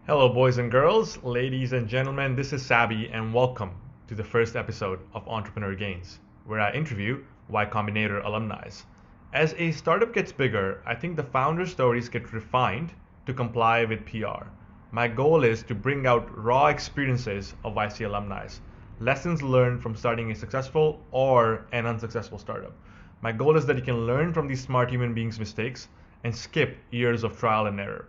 Hello, boys and girls, ladies and gentlemen. This is Sabi, and welcome to the first episode of Entrepreneur Gains, where I interview Y-Combinator alumni. As a startup gets bigger, I think the founder stories get refined to comply with PR. My goal is to bring out raw experiences of YC alumni, lessons learned from starting a successful or an unsuccessful startup. My goal is that you can learn from these smart human beings' mistakes and skip years of trial and error.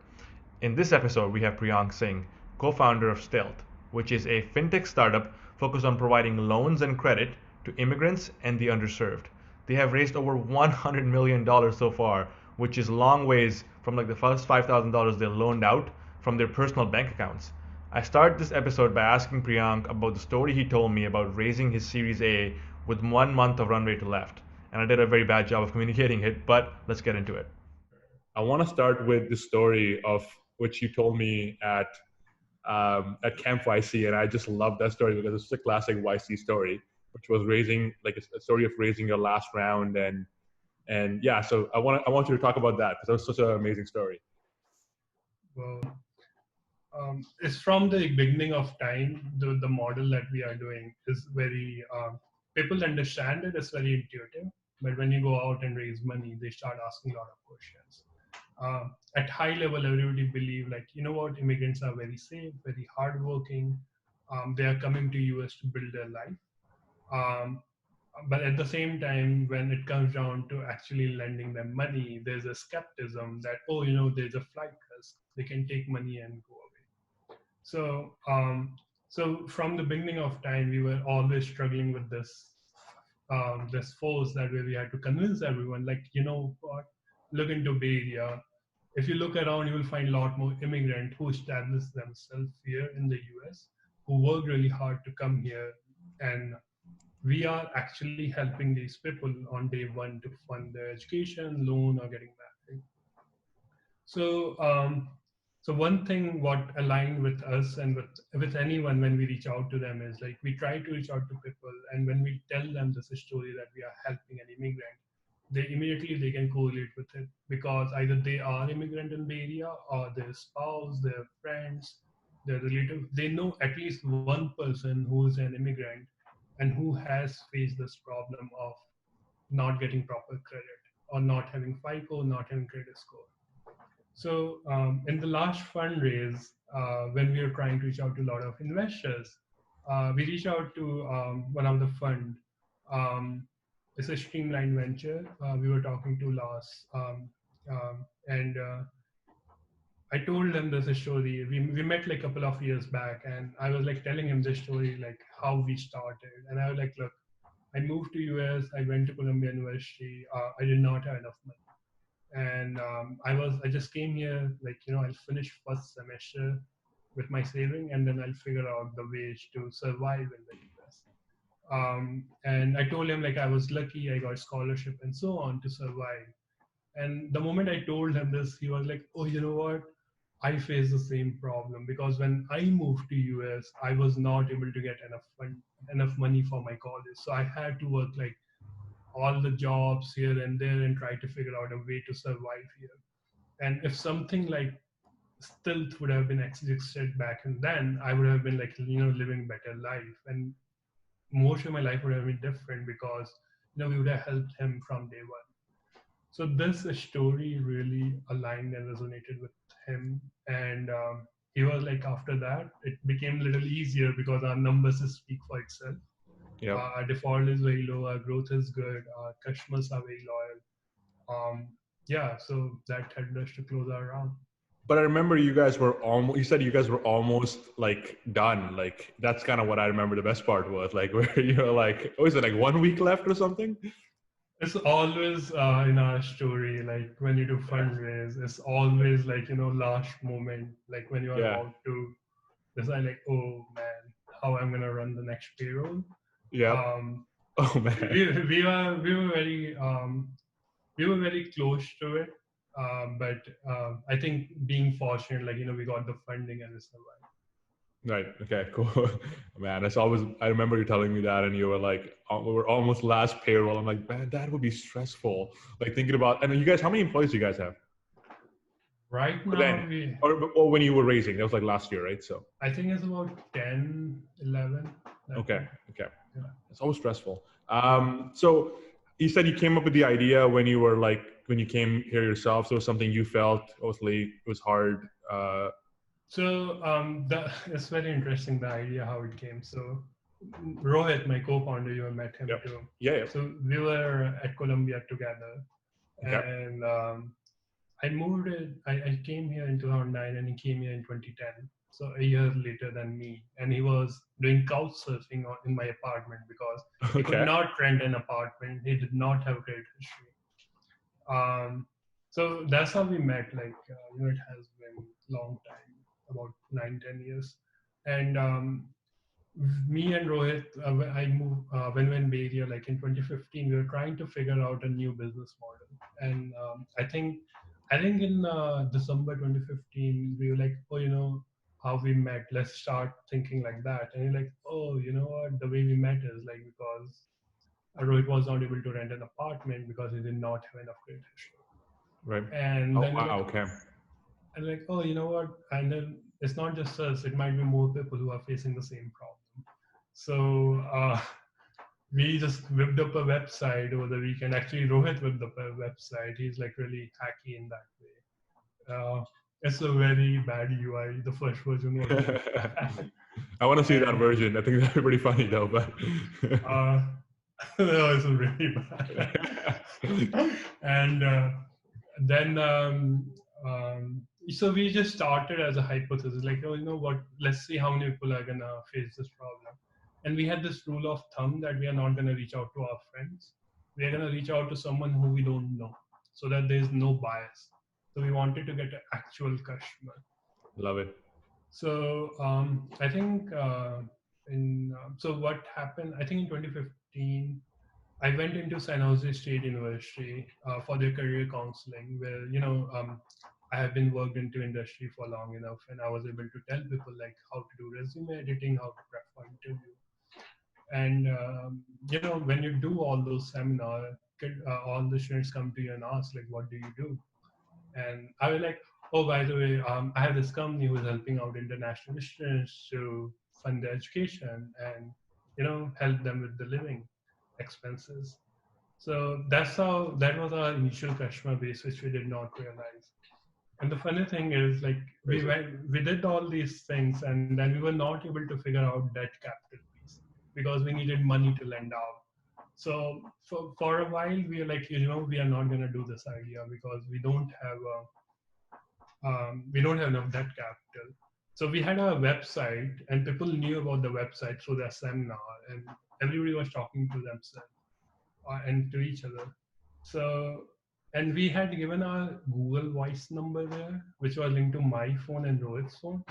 In this episode, we have Priyank Singh, co-founder of Stilt, which is a fintech startup focused on providing loans and credit to immigrants and the underserved. They have raised over $100 million so far, which is long ways from like the first $5,000 they loaned out from their personal bank accounts. I start this episode by asking Priyank about the story he told me about raising his Series A with 1 month of runway to left. And I did a very bad job of communicating it, but let's get into it. I want to start with the story of which you told me at Camp YC, and I just love that story because it's a classic YC story, which was raising like a story of raising your last round, and yeah. So I want you to talk about that because that was such an amazing story. Well, it's from the beginning of time. The model that we are doing is very people understand it. It's very intuitive. But when you go out and raise money, they start asking a lot of questions. At high level, everybody believe like what immigrants are very safe, very hardworking. They are coming to US to build their life. Um, but at the same time, when it comes down to actually lending them money, there's a skepticism that there's a flight risk. They can take money and go away. So from the beginning of time, we were always struggling with this force that way we had to convince everyone, like what, look into Bay Area. If you look around, you will find a lot more immigrants who established themselves here in the US, who worked really hard to come here, and we are actually helping these people on day one to fund their education, loan, or getting married. So, so one thing what aligned with us and with anyone when we reach out to them is like we try to reach out to people, and when we tell them this story that we are helping an immigrant, they immediately they can correlate with it because either they are immigrant in the area or their spouse, their friends, their relative, they know at least one person who is an immigrant and who has faced this problem of not getting proper credit or not having FICO, not having credit score. So in the last fundraise, when we were trying to reach out to a lot of investors, we reached out to one of the fund. It's a streamlined venture. We were talking to last, and I told them this story. We met like a couple of years back, and I was like telling him this story, like how we started. And I was like, look, I moved to US. I went to Columbia University. I did not have enough money, and I just came here like I'll finish first semester with my saving, and then I'll figure out the ways to survive in the US. And I told him like I was lucky, I got scholarship and so on to survive. And the moment I told him this, he was like, oh, you know what, I face the same problem because when I moved to US, I was not able to get enough money for my college, so I had to work like all the jobs here and there and try to figure out a way to survive here. And if something like Stilt would have been existed back and then, I would have been like living better life, and most of my life would have been different because we would have helped him from day one. So this story really aligned and resonated with him, and he was like, after that, it became a little easier because our numbers speak for itself. Yep. Our default is very low, our growth is good, our customers are very loyal. Yeah, so that helped us to close our round. But I remember you guys were almost. You said you guys were almost like done. Like that's kind of what I remember. The best part was like where you're like, oh, is it like 1 week left or something? It's always in our story, like when you do fundraise, it's always like, last moment, like when you are Yeah. about to decide, like, oh man, how I'm gonna run the next payroll. Yep. Um, Oh we, man. we were very close to it, but I think being fortunate, like we got the funding and we survived. Right. Okay. Cool. Man, it's always. I remember you telling me that, and you were like, "We're almost last payroll." I'm like, man, that would be stressful. Like thinking about. And you guys, how many employees do you guys have? Right Or now, then, or when you were raising, that was like last year, right? So I think it's about 10, 11. That okay, way. okay, Yeah. it's always stressful. Yeah. So you said you came up with the idea when you were like when you came here yourself. So it was something you felt obviously it was hard. So it's very interesting, the idea how it came. So Rohit, my co-founder, you have met him Yep. too. Yeah. So we were at Columbia together, Okay. and I moved it. I came here in 2009, and he came here in 2010. So a year later than me, and he was doing couch surfing in my apartment because he could Okay. not rent an apartment. He did not have credit history. Um, so that's how we met. Like it has been long time, about 9, 10 years, and me and Rohit, I moved when we were in Bay Area, like in 2015, we were trying to figure out a new business model, and I think in December 2015, we were like, oh, how we met. Let's start thinking like that. And you're like, oh, you know what? The way we met is like because Rohit was not able to rent an apartment because he did not have enough credit history. Right. And Oh then we're wow. like, Okay. oh, you know what? And then it's not just us, it might be more people who are facing the same problem. So we just whipped up a website over the weekend. Actually, Rohit whipped up a website. He's like really hacky in that way. It's a very bad UI. The first version was really bad. I want to see that And version. I think that'd be pretty funny though. But uh, no, it's really bad. And then so we just started as a hypothesis, like, oh, you know what, let's see how many people are gonna face this problem. And we had this rule of thumb that we are not gonna reach out to our friends. We are gonna reach out to someone who we don't know, so that there's no bias. So we wanted to get an actual customer. love it. So I think in so what happened, I think in 2015 I went into San Jose State University for their career counseling, where I have been worked into industry for long enough, and I was able to tell people like how to do resume editing, how to prep for interview, and when you do all those seminars, all the students come to you and ask like, "What do you do?" And I was like, "Oh, by the way, I have this company who is helping out international students to fund their education and help them with the living expenses." So that was our initial customer base, which we did not realize. And the funny thing is, like Crazy. we did all these things, and then we were not able to figure out that capital piece because we needed money to lend out. So for a while, we were like, we are not going to do this idea because we don't have enough debt capital. So we had a website, and people knew about the website through their seminar, and everybody was talking to themselves and to each other. So, and we had given our Google Voice number there, which was linked to my phone and Rohit's phone.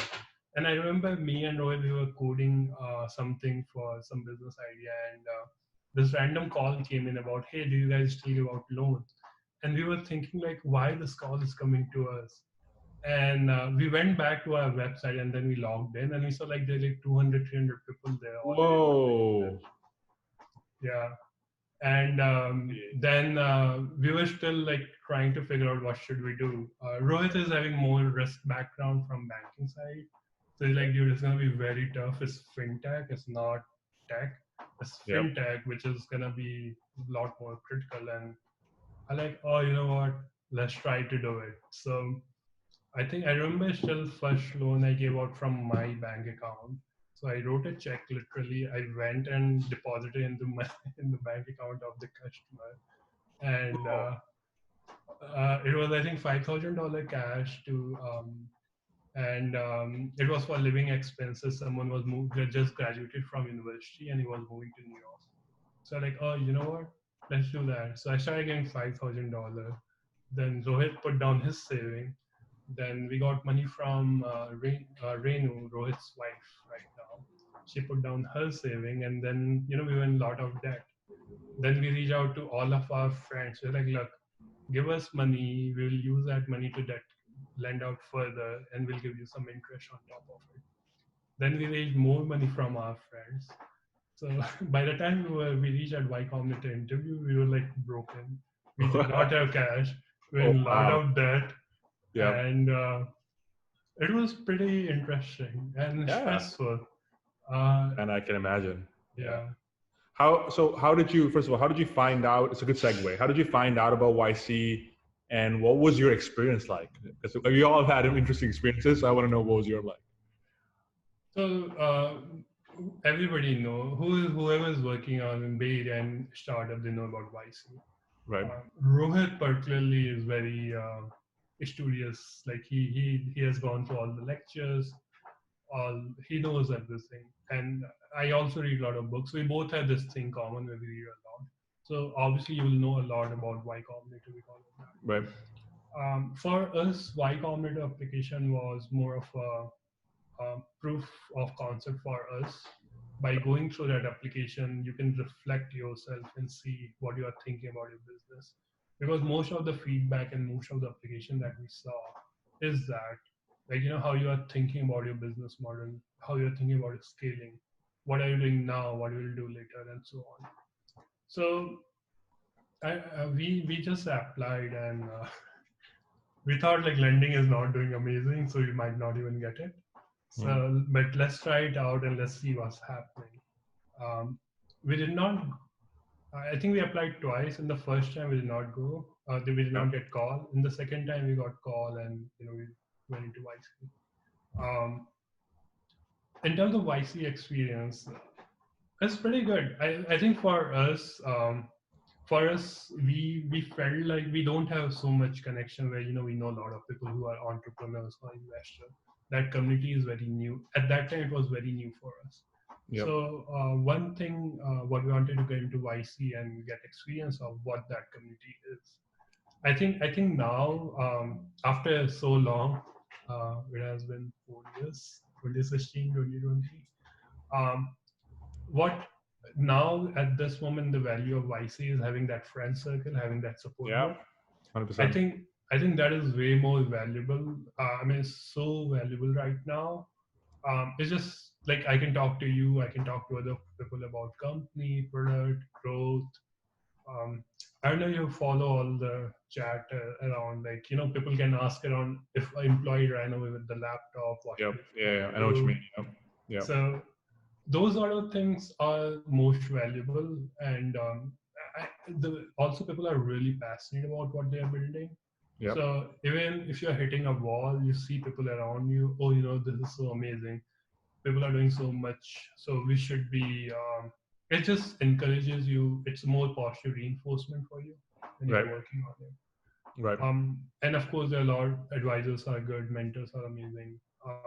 And I remember me and Rohit, we were coding something for some business idea, and this random call came in about, hey, do you guys still give out loans? And we were thinking like, why this call is coming to us? And we went back to our website, and then we logged in, and we saw like there's like 200, 300 people there already working Whoa. there. Yeah. And then we were still like trying to figure out what should we do. Rohit is having more risk background from banking side, so he's like, dude, it's gonna be very tough. It's fintech, it's not tech. It's Yep. fintech, which is gonna be a lot more critical. And I like, oh, you know what, let's try to do it. So I think I remember still first loan I gave out from my bank account. So I wrote a check literally. I went and deposited into my in the bank account of the customer, and it was I think $5,000 cash to and it was for living expenses. Someone was moved, just graduated from university, and he was moving to New York. So like, oh, you know what? Let's do that. So I started getting $5,000. Then Rohit put down his saving. Then we got money from Renu, Rohit's wife, right now. She put down her saving, and then we were in a lot of debt. Then we reached out to all of our friends. We're like, look, give us money. We'll use that money to lend out further, and we'll give you some interest on top of it. Then we raised more money from our friends. So by the time we reached at Y-Combinator interview, we were like broken. We did not have cash. We were Oh in a lot wow. of debt. Yeah. and it was pretty interesting and Yeah. stressful. Uh, And I can imagine. Yeah. yeah. How did you, first of all, how did you find out? It's a good segue. How did you find out about YC, and what was your experience like? Because we all had interesting experiences. So I want to know what was your like. So everybody know whoever is working on in Bay Area and startup, they know about YC. Right. Rohit particularly is very studious. Like he has gone to all the lectures. All he knows everything. And I also read a lot of books. We both have this thing common where we read a lot. So obviously you will know a lot about Y-Combinator because of that. Right. For us, Y-Combinator application was more of a proof of concept for us. By going through that application, you can reflect yourself and see what you are thinking about your business. Because most of the feedback and most of the application that we saw is that, like, how you are thinking about your business model, how you're thinking about scaling, what are you doing now, what you will do later, and so on. So we just applied and we thought like lending is not doing amazing, so we might not even get it. So, but let's try it out and let's see what's happening. We did not. I think we applied twice. In the first time, we did not go. We did Yeah. not get call. In the second time, we got call, and we went into YC. In terms of YC experience, it's pretty good. I think for us, we felt like we don't have so much connection where we know a lot of people who are entrepreneurs or investors. That community is very new. At that time, it was very new for us. Yep. So one thing, what we wanted to get into YC and get experience of what that community is. I think now after so long, it has been 4 years, 2016, 2020. Um, what now at this moment the value of YC is having that friend circle, having that support Yeah. group. Hundred I percent. think I think that is way more valuable. I mean, it's so valuable right now. It's just like I can talk to you, I can talk to other people about company, product, growth. Um, I don't know you follow all the chat around, like people can ask around if an employee ran away with the laptop, what Yep. should Yeah. Yeah. I we know what you do? mean. Yep. Yep. So those sort of things are most valuable, and also people are really passionate about what they are building. Yep. So even if you're hitting a wall, you see people around you. Oh, this is so amazing. People are doing so much, so we should be. It just encourages you. It's more positive reinforcement for you when you're Right. working on it. Right. And of course, there are a lot. Advisors are good. Mentors are amazing.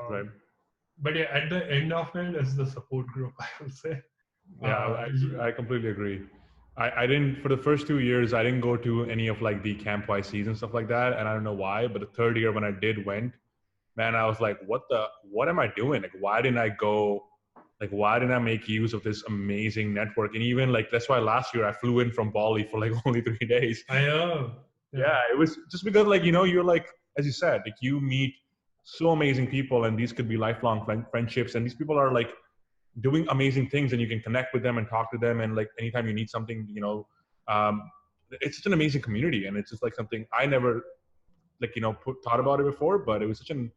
Right. But yeah, at the end of it is the support group, I would say. Yeah. I completely agree. I didn't, for the first 2 years. I didn't go to any of like the camp YCs and stuff like that, and I don't know why. But the third year when I did went, man, I was like, what am I doing? Like, why didn't I go? Like, why didn't I make use of this amazing network? And even like, that's why last year I flew in from Bali for like only 3 days. I know. Yeah. Yeah, it was just because like, you're like, as you said, like you meet so amazing people, and these could be lifelong friendships. And these people are like doing amazing things, and you can connect with them and talk to them. And like, anytime you need something, um, it's such an amazing community. And it's just like something I never like, thought about it before, but it was such a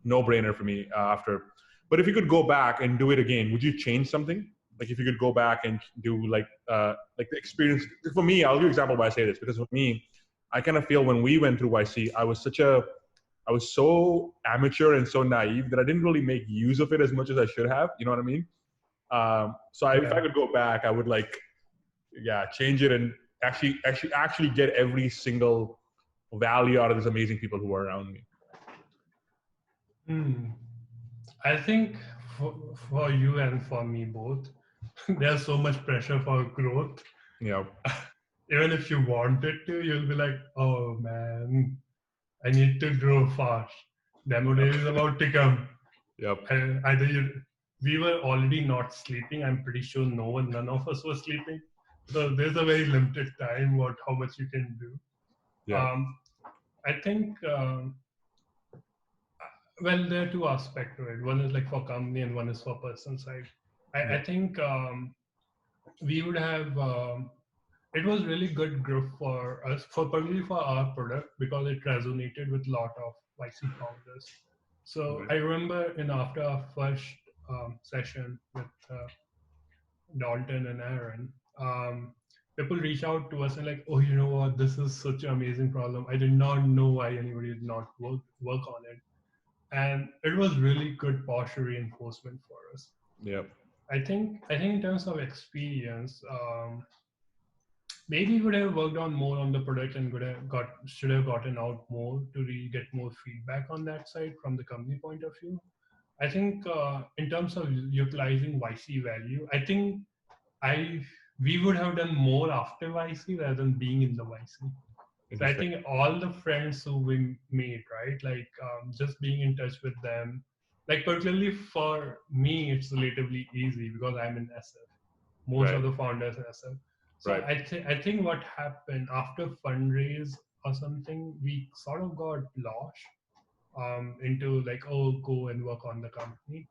no-brainer for me after. But if you could go back and do it again, would you change something? Like if you could go back and do like the experience. For me, I'll give you an example why I say this, because for me, I kind of feel when we went through YC, I was so amateur and so naive that I didn't really make use of it as much as I should have. You know what I mean? If I Yeah. could go back, I would like, yeah, change it and actually get every single value out of these amazing people who are around me. Hmm. I think for you and for me both, there's so much pressure for growth. Yeah. Even if you wanted to, you'll be like, oh man, I need to grow fast. Demo day is about to come. Yep. And either we were already not sleeping. I'm pretty sure none of us was sleeping. So there's a very limited time what how much you can do. Yeah. Um, I think well, there are two aspects to it. One is like for company and one is for person side. I think we would have it was really good group for us, for particularly for our product, because it resonated with a lot of YC founders. So Right. I remember after our first session with Dalton and Aaron, people reach out to us and like, oh, you know what, this is such an amazing problem. I did not know why anybody did not work on it, and it was really good posture reinforcement for us. Yep. I think in terms of experience, maybe we would have worked on more on the product and should have gotten out more to really get more feedback on that side from the company point of view. I think in terms of utilizing YC value, I think I we would have done more after YC rather than being in the YC. So I Interesting. think all the friends who we made, right, like just being in touch with them, like particularly for me, it's relatively easy because I'm in SF. Most Right. of the founders in SF. So Right. I think what happened after fundraise or something, we sort of got lost into like, oh, go and work on the company.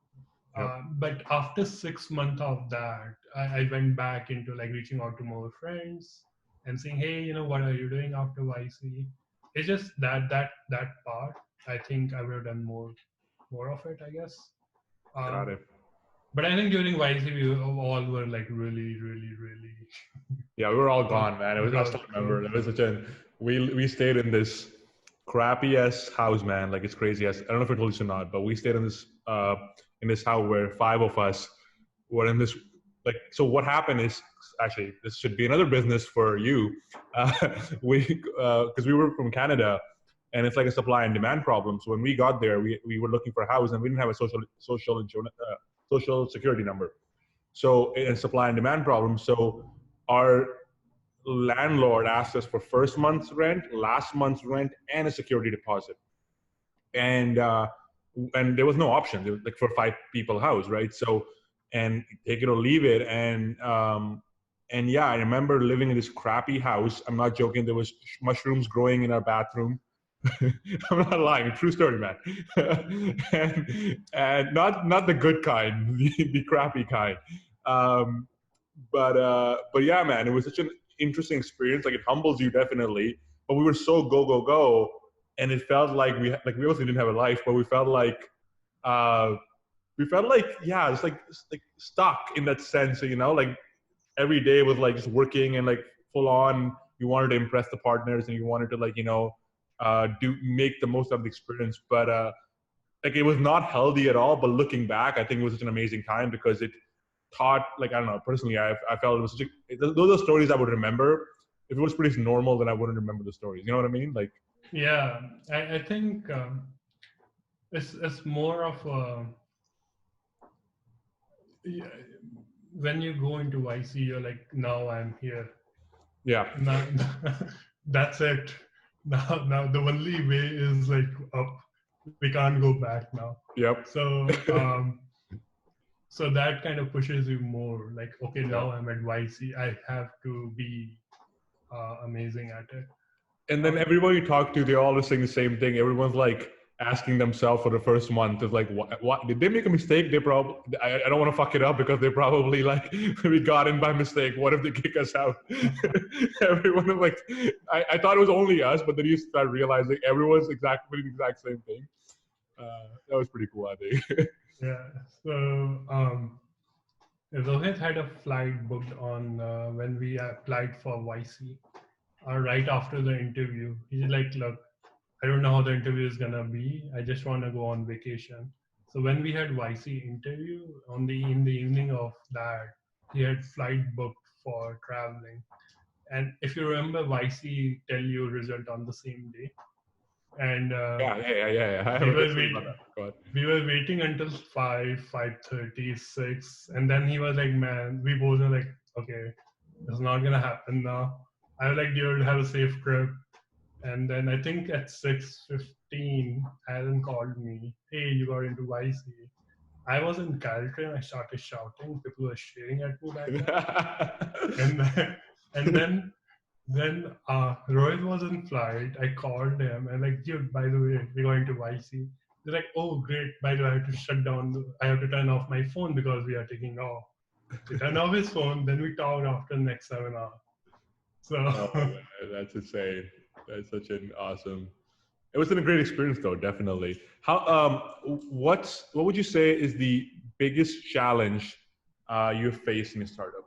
Yep. But after 6 months of that, I went back into like reaching out to more friends and saying, hey, what are you doing after YC? It's just that part. I think I would have done more of it, I guess. Got Um, it. but I think during YC, we all were like really, really, really Yeah, we were all go, gone, man. It was. I still go remember. It was through. such a. We stayed in this crappy ass house, man. Like it's crazy as I don't know if I told you or not, but we stayed in this house where five of us were in this. Like, so what happened is actually this should be another business for you. Uh, we because we were from Canada, and it's like a supply and demand problem. So when we got there, we were looking for a house, and we didn't have a social insurance social security number. So a supply and demand problem. So our landlord asked us for first month's rent, last month's rent, and a security deposit. And and there was no option. It was like for five people house, right? So and take it or leave it. And yeah, I remember living in this crappy house. I'm not joking. There was mushrooms growing in our bathroom. I'm not lying. True story, man. And not the good kind, the crappy kind. Um, but yeah, man, it was such an interesting experience. Like it humbles you definitely. But we were so go go go, and it felt like we also didn't have a life, but uh, we felt like yeah, just like stuck in that sense. Like every day was like just working and like full on. You wanted to impress the partners, and you wanted to like do make the most of the experience. But like it was not healthy at all. But looking back, I think it was such an amazing time because it taught, like, I don't know, personally, I felt it was those are stories I would remember. If it was pretty normal, then I wouldn't remember the stories. You know what I mean? Like, Yeah, I think it's more of a, yeah, when you go into YC, you're like, now I'm here. yeah, Now, that's it. Now the only way is like up. We can't go back now. yep, So, so that kind of pushes you more. Like, okay, yeah. now I'm at YC. I have to be amazing at it. And then Um, everyone you talk to, they're always saying the same thing. Everyone's like asking themselves for the first month is like, what did they make a mistake? They probably, I don't want to fuck it up because they probably like we got in by mistake. What if they kick us out? Everyone is like, I thought it was only us, but then you start realizing everyone's exactly the exact same thing. That was pretty cool, I think. yeah. So Rohit had a flight booked on when we applied for YC. Right after the interview, he's like, "Look, I don't know how the interview is gonna be. I just want to go on vacation." So when we had YC interview in the evening of that, he had flight booked for traveling. And if you remember, YC tell you result on the same day, and Yeah. I have we a good were story about waiting. that. Go ahead. We were waiting until 5:30, 6, and then he was like, "Man," we both were like, "Okay, it's not gonna happen now." I was like, "Dude, have a safe trip." And then I think at 6:15, Alan called me. Hey, you got into YC. I was in character and I started shouting. People were cheering at me back then. And then, and then Rohit was in flight. I called him and like, dude, by the way, we're going to YC. They're like, oh, great. By the way, I have to shut down. I have to turn off my phone because we are taking off. We turned off his phone. Then we talked after the next 7 hours. So Oh man, that's insane. That's such an awesome It was a great experience, though. Definitely. How? What would you say is the biggest challenge you face in a startup?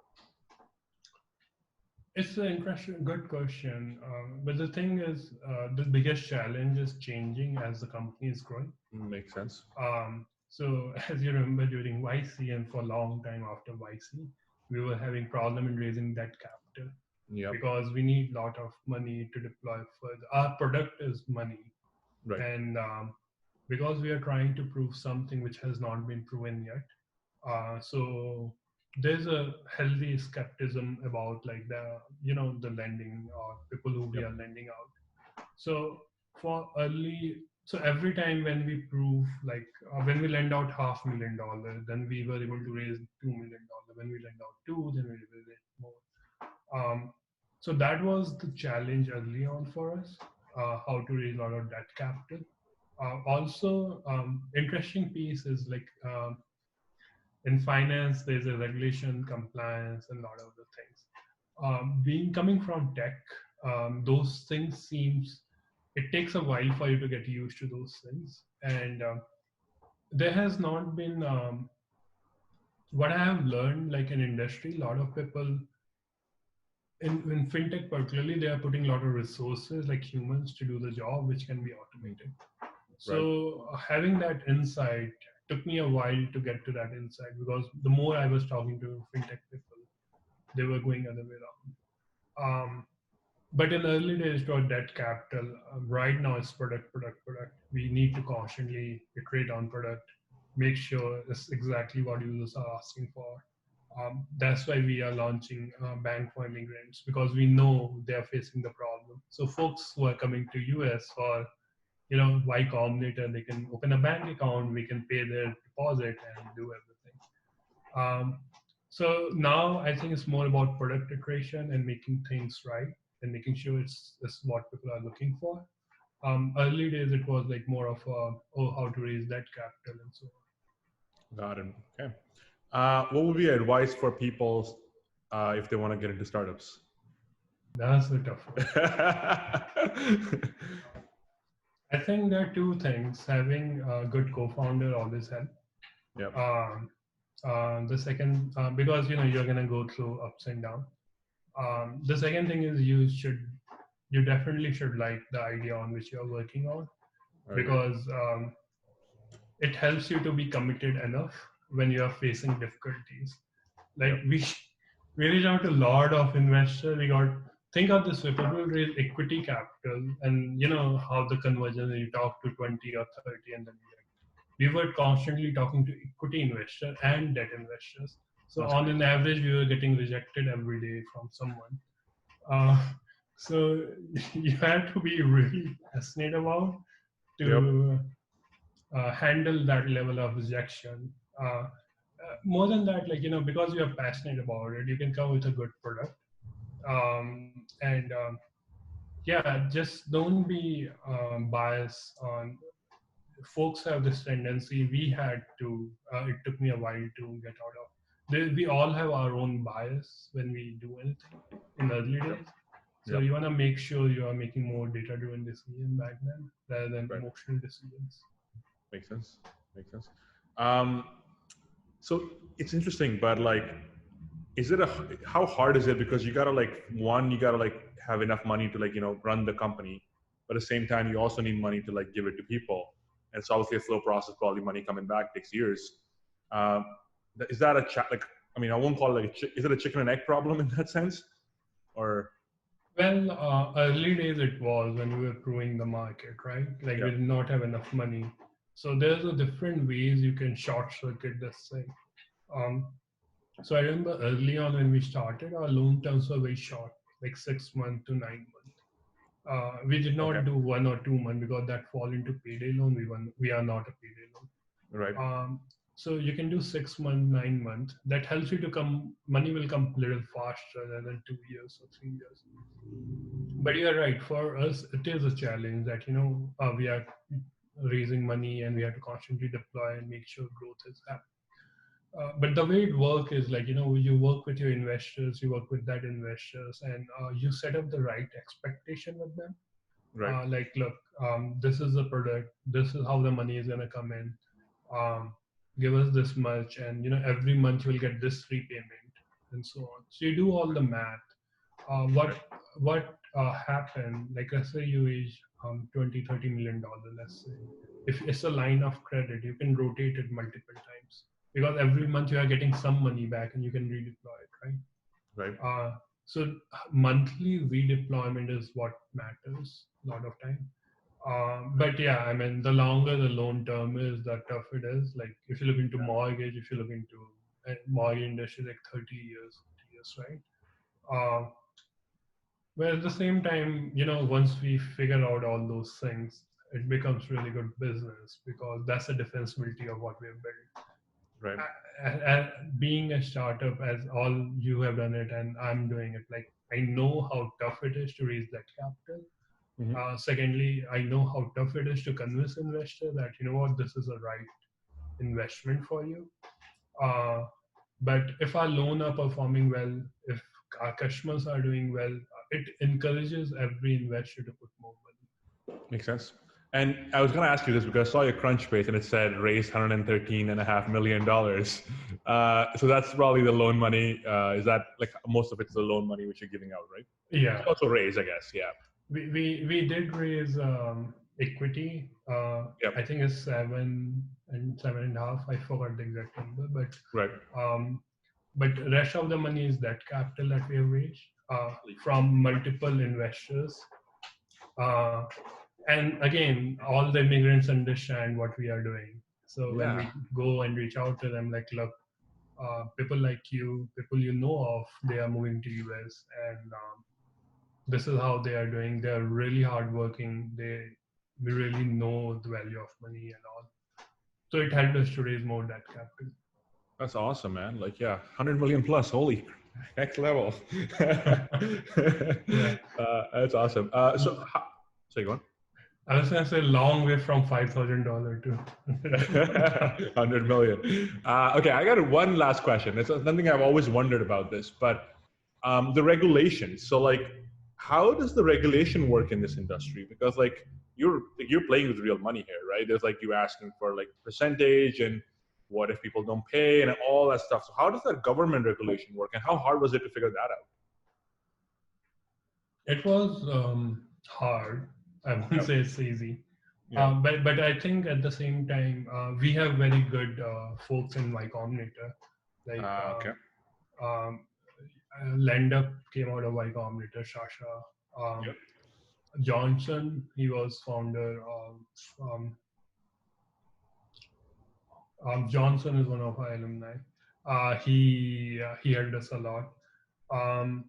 It's an interesting, good question. But the thing is, the biggest challenge is changing as the company is growing. Makes sense. So as you remember during YC and for a long time after YC, we were having problem in raising that capital Yep. because we need a lot of money to deploy further. Our product is money, Right. and because we are trying to prove something which has not been proven yet, so there's a healthy skepticism about like the lending or people who we Yep. are lending out. So for early, so every time when we prove like when we lend out $500,000, then we were able to raise $2 million. When we lend out two, then we will raise more. So that was the challenge early on for us, how to raise a lot of debt capital. Also, interesting piece is like in finance, there's a regulation, compliance, and a lot of other things. Being coming from tech, those things seems it takes a while for you to get used to those things, and there has not been what I have learned like in industry. A lot of people in fintech particularly, they are putting a lot of resources like humans to do the job, which can be automated. Right. So having that insight took me a while to get to that insight because the more I was talking to fintech people, they were going other way around. But in early days, to our debt capital, right now it's product, product, product. We need to constantly iterate on product, make sure it's exactly what users are asking for. That's why we are launching Bank for Immigrants because we know they are facing the problem. So folks who are coming to US for Y-Combinator, they can open a bank account, we can pay their deposit and do everything. Um, so now I think it's more about product iteration and making things right and making sure it's what people are looking for. Early days, it was like more of how to raise that capital and so on. Got it. Okay. What would be your advice for people if they want to get into startups? That's the tough one. I think there are two things. Having a good co-founder always help. Yep. The second, because you're gonna go through ups and downs. The second thing is you definitely should like the idea on which you're working on because it helps you to be committed enough when you are facing difficulties. Like we reach out to a lot of investors. We got think of this way: people raise equity capital, and you know how the conversion you talk to 20 or 30, and then we were constantly talking to equity investors and debt investors. So That's on great. an average, we were getting rejected every day from someone. Uh, so you have to be really passionate about Yep. to handle that level of rejection. More than that, like because you are passionate about it, you can come with a good product. And yeah, just don't be biased on. Folks have this tendency. We had to. It took me a while to get out of. We all have our own bias when we do anything in early Yep. days. So Yep. you want to make sure you are making more data-driven decisions back then rather than Right. emotional decisions. Makes sense. Makes sense. Um, so it's interesting, but like, is it how hard is it? Because you gotta like you gotta like have enough money to like run the company, but at the same time you also need money to like give it to people, and it's obviously a slow process. Probably money coming back takes years. Um, is that like? I mean, I won't call it like is it a chicken and egg problem in that sense, or? Well, early days it was when we were proving the market, right? Like Yeah. we did not have enough money. So there's a different ways you can short circuit this thing. Um, so I remember early on when we started, our loan terms were very short, like 6 months to 9 months. We did Okay. not do 1 or 2 months because that fall into payday loan. We are not a payday loan. Right. So you can do 6 months, 9 months. That helps you to come. Money will come a little faster rather than 2 years or 3 years. But you're right. For us, it is a challenge that we are raising money and we have to constantly deploy and make sure growth is happening. But the way it works is like you work with your investors, you work with that investors, and you set up the right expectation with them. Right. Like, look, this is the product, this is how the money is going to come in. um, Give us this much, and every month you'll get this repayment, and so on. So you do all the math. Right. What happened, like, let's say you raise 20-30 million dollars, let's say. If it's a line of credit, you can rotate it multiple times, because every month you are getting some money back and you can redeploy it, right? Right. So monthly redeployment is what matters a lot of time. But yeah, I mean, the longer the loan term is, the tough it is. Like, if you look into mortgage, if you look into mortgage industry, like 30 years, 40 years, right? Uh, but at the same time, once we figure out all those things, it becomes really good business, because that's the defensibility of what we've built. Right. Being a startup, as all you have done it and I'm doing it, like, I know how tough it is to raise that capital. Hmm. Secondly, I know how tough it is to convince investors that, what, this is a right investment for you. uh, but if our loan are performing well, if our customers are doing well, it encourages every investor to put more money. Makes sense. And I was going to ask you this because I saw your crunch base and it said raised $113.5 million. So that's probably the loan money. Is that like most of it's the loan money which you're giving out, right? Yeah, You also raise, I guess. Yeah. we did raise equity. Yep. I think it's 7 and 7.5. I forgot the exact number, Right. um, but the rest of the money is that capital that we have raised from multiple investors. Uh, and again, all the immigrants understand what we are doing. So when Yeah. we go and reach out to them, like, look, people like you, people you know of, they are moving to US, and this is how they are doing. They are really hardworking. We really know the value of money and all. So it helped us to raise more debt capital. That's awesome, man. Like, yeah, 100 million plus. Holy, next level. Yeah. That's awesome. So you go on. I was gonna say, long way from $5,000 to 100 million. Okay, I got one last question. It's something I've always wondered about this, but the regulations. So, like, how does the regulation work in this industry? Because, like, you're playing with real money here, right? There's like you asking for like percentage and what if people don't pay and all that stuff. So, how does that government regulation work, and how hard was it to figure that out? It was hard. I won't Yep. say it's easy. Yeah. But I think at the same time, we have very good folks in Y-Combinator. Like, Okay. um, Lend came out of Y-Combinator, Shasha. Yep. Johnson, he was founder of, Johnson is one of our alumni. He helped us a lot. Um,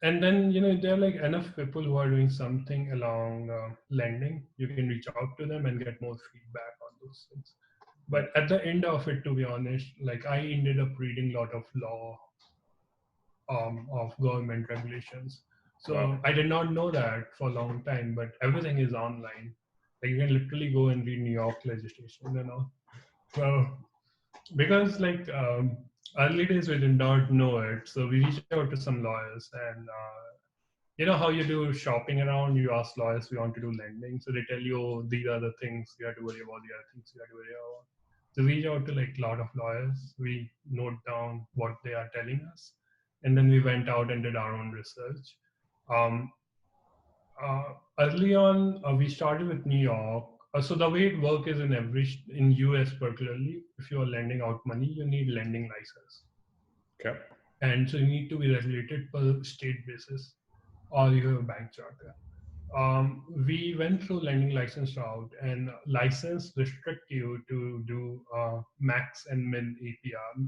and then, there are like enough people who are doing something along lending. You can reach out to them and get more feedback on those things. But at the end of it, to be honest, like, I ended up reading a lot of law, of government regulations. Wow. So I did not know that for a long time, but everything is online. Like, you can literally go and read New York legislation and all. So, because, like, early days we did not know it, so we reached out to some lawyers, and you know how you do shopping around, you ask lawyers, we want to do lending, so they tell you, oh, these are the things you have to worry about, the other things you have to worry about. So we reach out to like a lot of lawyers, we note down what they are telling us, and then we went out and did our own research. um, Early on, we started with New York. So the way it works is, in US particularly, if you are lending out money, you need lending license, Okay. and so you need to be regulated per state basis, or you have a bank charter. We went through lending license route, and license restrict you to do max and min APR.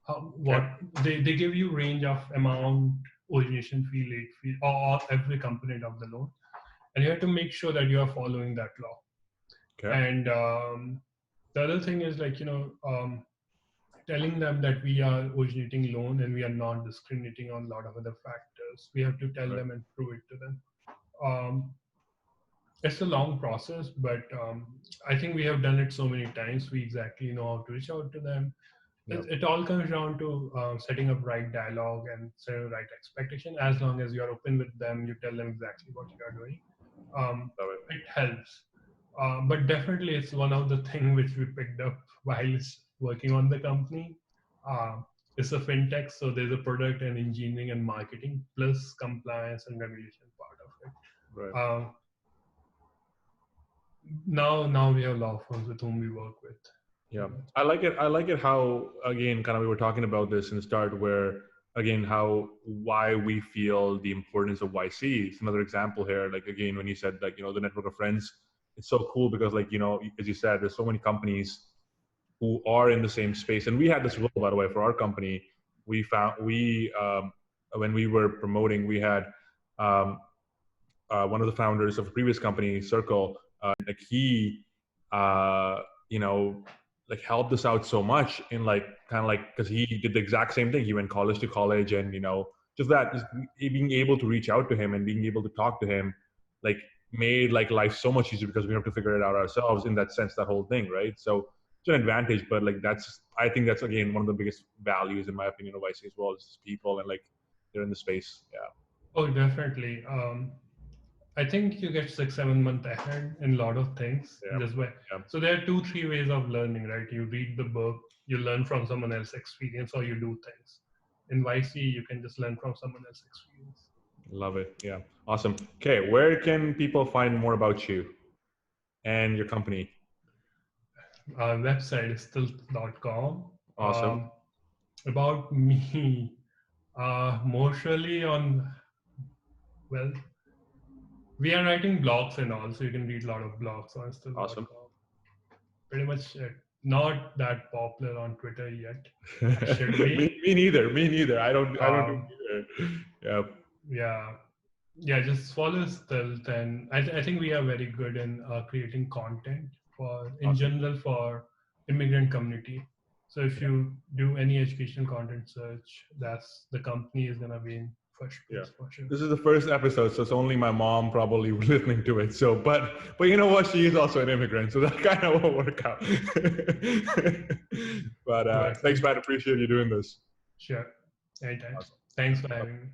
Okay. What they give you range of amount, origination fee, late fee, or every component of the loan, and you have to make sure that you are following that law. Okay. And the other thing is, like, telling them that we are originating loan and we are not discriminating on a lot of other factors. We have to tell Right. them and prove it to them. Um, it's a long process, but I think we have done it so many times. We exactly know how to reach out to them. Yep. It all comes down to setting up right dialogue and setting right expectation. As long as you are open with them, you tell them exactly what you are doing. it helps. But definitely, it's one of the things which we picked up while working on the company. Uh, it's a fintech, so there's a product and engineering and marketing plus compliance and regulation part of it. Right. Now we have law firms with whom we work with. Yeah, I like it. I like it how, again, kind of we were talking about this in the start, where again how why we feel the importance of YC. It's another example here. Like again, when you said like the network of friends, it's so cool because like as you said, there's so many companies who are in the same space, and we had this rule, by the way, for our company. We when we were promoting, we had um, one of the founders of a previous company, Circle, like he, you know, like helped us out so much in like kind of like because he did the exact same thing. He went college to college, and just being able to reach out to him and being able to talk to him, like made like life so much easier because we don't have to figure it out ourselves. In that sense, that whole thing, right? So it's an advantage, but like I think that's again one of the biggest values in my opinion of YC as well, is just people and like they're in the space. Yeah. Oh, definitely. I think you get 6-7 months ahead in a lot of things. Yeah. Just by Yeah. So there are 2-3 ways of learning, right? You read the book, you learn from someone else's experience, or you do things. In YC, you can just learn from someone else's experience. Love it. Yeah. Awesome. Okay. Where can people find more about you and your company? Our website is stilt.com. Awesome. About me, mostly well, we are writing blogs and all, so you can read a lot of blogs on stilt.com. Awesome. Pretty much not that popular on Twitter yet. I should be. me neither. I don't do either. Yeah. Yeah. Just follow Stilt, and I think we are very good in creating content in Awesome. general for immigrant community. So if you do any educational content search, the company is gonna be in first place for sure. This is the first episode, so it's only my mom probably listening to it. So, but you know what? She is also an immigrant, so that kind of won't work out. But thanks, man. Appreciate you doing this. Sure. Anytime. Awesome. Thanks for having me.